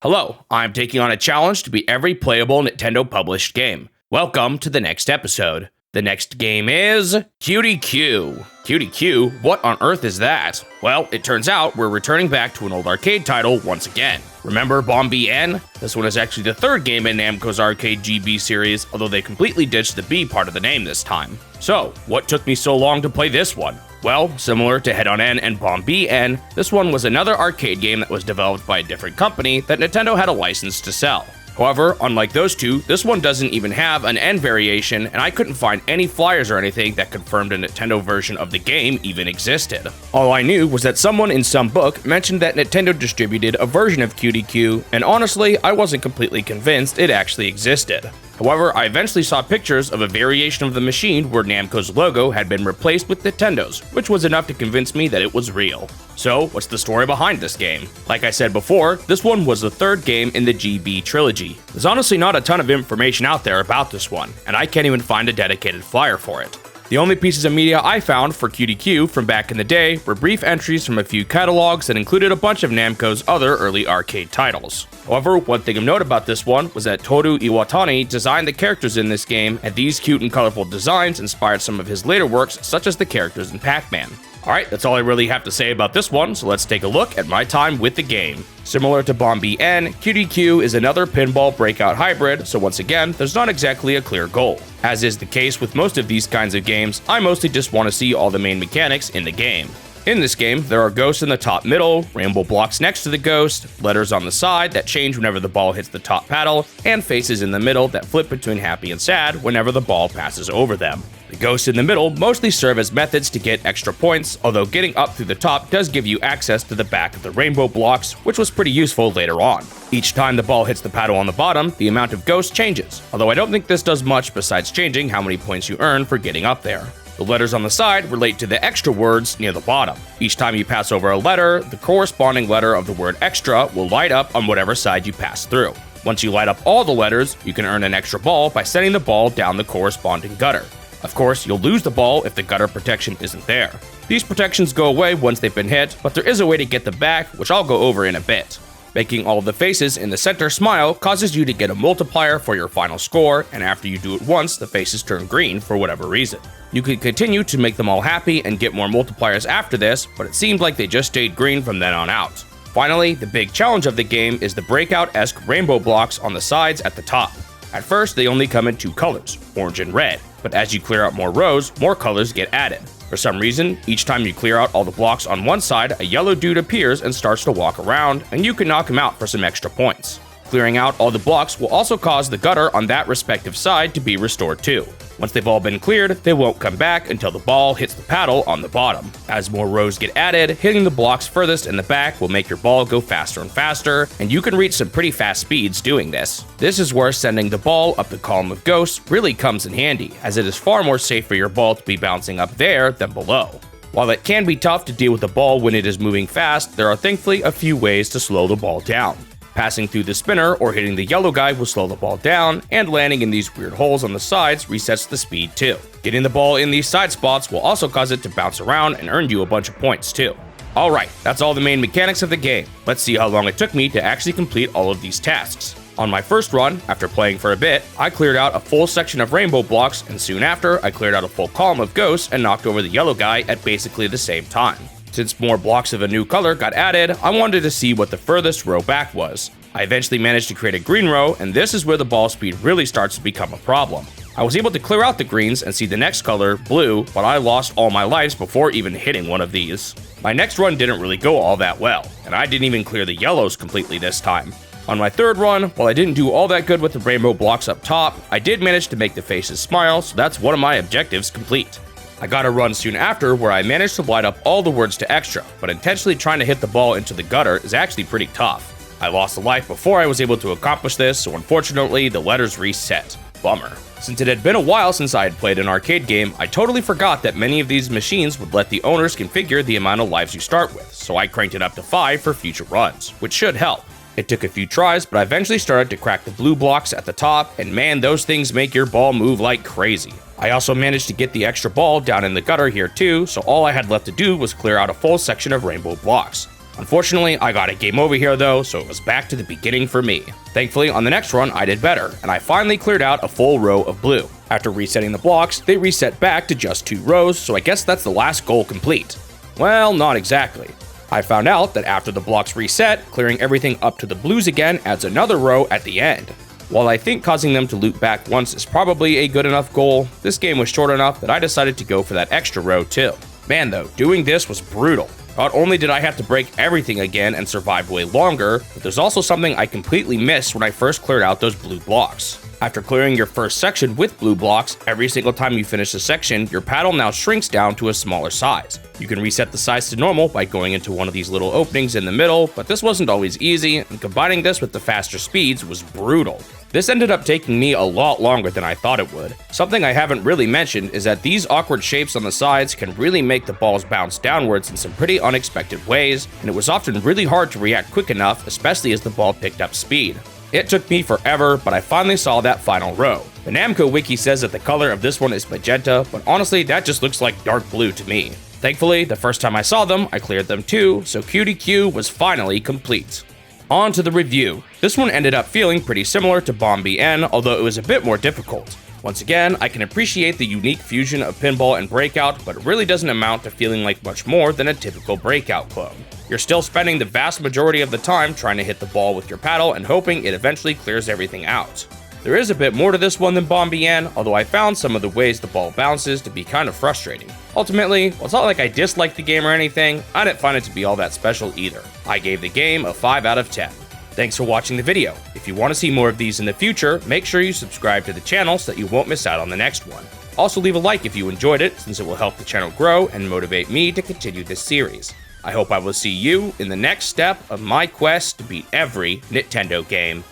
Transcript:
Hello, I'm taking on a challenge to beat every playable Nintendo published game. Welcome to the next episode. The next game is Cutie Q. Cutie Q? What on earth is that? Well, it turns out we're returning back to an old arcade title once again. Remember Bombi N? This one is actually the third game in Namco's arcade GB series, although they completely ditched the B part of the name this time. So, what took me so long to play this one? Well, similar to Head on N and Bombi N, this one was another arcade game that was developed by a different company that Nintendo had a license to sell. However, unlike those two, this one doesn't even have an N variation, and I couldn't find any flyers or anything that confirmed a Nintendo version of the game even existed. All I knew was that someone in some book mentioned that Nintendo distributed a version of Cutie Q, and honestly, I wasn't completely convinced it actually existed. However, I eventually saw pictures of a variation of the machine where Namco's logo had been replaced with Nintendo's, which was enough to convince me that it was real. So, what's the story behind this game? Like I said before, this one was the third game in the GB trilogy. There's honestly not a ton of information out there about this one, and I can't even find a dedicated flyer for it. The only pieces of media I found for Cutie Q from back in the day were brief entries from a few catalogs that included a bunch of Namco's other early arcade titles. However, one thing of note about this one was that Toru Iwatani designed the characters in this game, and these cute and colorful designs inspired some of his later works, such as the characters in Pac-Man. Alright, that's all I really have to say about this one, so let's take a look at my time with the game. Similar to Bombi N, Cutie Q is another pinball breakout hybrid, so once again, there's not exactly a clear goal. As is the case with most of these kinds of games, I mostly just want to see all the main mechanics in the game. In this game, there are ghosts in the top middle, rainbow blocks next to the ghost, letters on the side that change whenever the ball hits the top paddle, and faces in the middle that flip between happy and sad whenever the ball passes over them. The ghosts in the middle mostly serve as methods to get extra points, although getting up through the top does give you access to the back of the rainbow blocks, which was pretty useful later on. Each time the ball hits the paddle on the bottom, the amount of ghosts changes, although I don't think this does much besides changing how many points you earn for getting up there. The letters on the side relate to the extra words near the bottom. Each time you pass over a letter, the corresponding letter of the word extra will light up on whatever side you pass through. Once you light up all the letters, you can earn an extra ball by sending the ball down the corresponding gutter. Of course, you'll lose the ball if the gutter protection isn't there. These protections go away once they've been hit, but there is a way to get them back, which I'll go over in a bit. Making all of the faces in the center smile causes you to get a multiplier for your final score, and after you do it once, the faces turn green for whatever reason. You can continue to make them all happy and get more multipliers after this, but it seemed like they just stayed green from then on out. Finally, the big challenge of the game is the breakout-esque rainbow blocks on the sides at the top. At first, they only come in two colors, orange and red, but as you clear out more rows, more colors get added. For some reason, each time you clear out all the blocks on one side, a yellow dude appears and starts to walk around, and you can knock him out for some extra points. Clearing out all the blocks will also cause the gutter on that respective side to be restored too. Once they've all been cleared, they won't come back until the ball hits the paddle on the bottom. As more rows get added, hitting the blocks furthest in the back will make your ball go faster and faster, and you can reach some pretty fast speeds doing this. This is where sending the ball up the column of ghosts really comes in handy, as it is far more safe for your ball to be bouncing up there than below. While it can be tough to deal with the ball when it is moving fast, there are thankfully a few ways to slow the ball down. Passing through the spinner or hitting the yellow guy will slow the ball down, and landing in these weird holes on the sides resets the speed too. Getting the ball in these side spots will also cause it to bounce around and earn you a bunch of points too. Alright, that's all the main mechanics of the game. Let's see how long it took me to actually complete all of these tasks. On my first run, after playing for a bit, I cleared out a full section of rainbow blocks, and soon after, I cleared out a full column of ghosts and knocked over the yellow guy at basically the same time. Since more blocks of a new color got added, I wanted to see what the furthest row back was. I eventually managed to create a green row, and this is where the ball speed really starts to become a problem. I was able to clear out the greens and see the next color, blue, but I lost all my lives before even hitting one of these. My next run didn't really go all that well, and I didn't even clear the yellows completely this time. On my third run, while I didn't do all that good with the rainbow blocks up top, I did manage to make the faces smile, so that's one of my objectives complete. I got a run soon after where I managed to light up all the words to extra, but intentionally trying to hit the ball into the gutter is actually pretty tough. I lost a life before I was able to accomplish this, so unfortunately the letters reset. Bummer. Since it had been a while since I had played an arcade game, I totally forgot that many of these machines would let the owners configure the amount of lives you start with, so I cranked it up to 5 for future runs, which should help. It took a few tries, but I eventually started to crack the blue blocks at the top, and man, those things make your ball move like crazy. I also managed to get the extra ball down in the gutter here too, so all I had left to do was clear out a full section of rainbow blocks. Unfortunately, I got a game over here though, so it was back to the beginning for me. Thankfully, on the next run, I did better, and I finally cleared out a full row of blue. After resetting the blocks, they reset back to just 2 rows, so I guess that's the last goal complete. Well, not exactly. I found out that after the blocks reset, clearing everything up to the blues again adds another row at the end. While I think causing them to loop back once is probably a good enough goal, this game was short enough that I decided to go for that extra row too. Man though, doing this was brutal. Not only did I have to break everything again and survive way longer, but there's also something I completely missed when I first cleared out those blue blocks. After clearing your first section with blue blocks, every single time you finish a section, your paddle now shrinks down to a smaller size. You can reset the size to normal by going into one of these little openings in the middle, but this wasn't always easy, and combining this with the faster speeds was brutal. This ended up taking me a lot longer than I thought it would. Something I haven't really mentioned is that these awkward shapes on the sides can really make the balls bounce downwards in some pretty unexpected ways, and it was often really hard to react quick enough, especially as the ball picked up speed. It took me forever, but I finally saw that final row. The Namco wiki says that the color of this one is magenta, but honestly that just looks like dark blue to me. Thankfully, the first time I saw them, I cleared them too, so Cutie Q was finally complete. On to the review. This one ended up feeling pretty similar to Bomb BN, although it was a bit more difficult. Once again, I can appreciate the unique fusion of pinball and breakout, but it really doesn't amount to feeling like much more than a typical breakout clone. You're still spending the vast majority of the time trying to hit the ball with your paddle and hoping it eventually clears everything out. There is a bit more to this one than Bomb BN, although I found some of the ways the ball bounces to be kind of frustrating. Ultimately, while it's not like I disliked the game or anything, I didn't find it to be all that special either. I gave the game a 5 out of 10. Thanks for watching the video. If you want to see more of these in the future, make sure you subscribe to the channel so that you won't miss out on the next one. Also leave a like if you enjoyed it, since it will help the channel grow and motivate me to continue this series. I hope I will see you in the next step of my quest to beat every Nintendo game.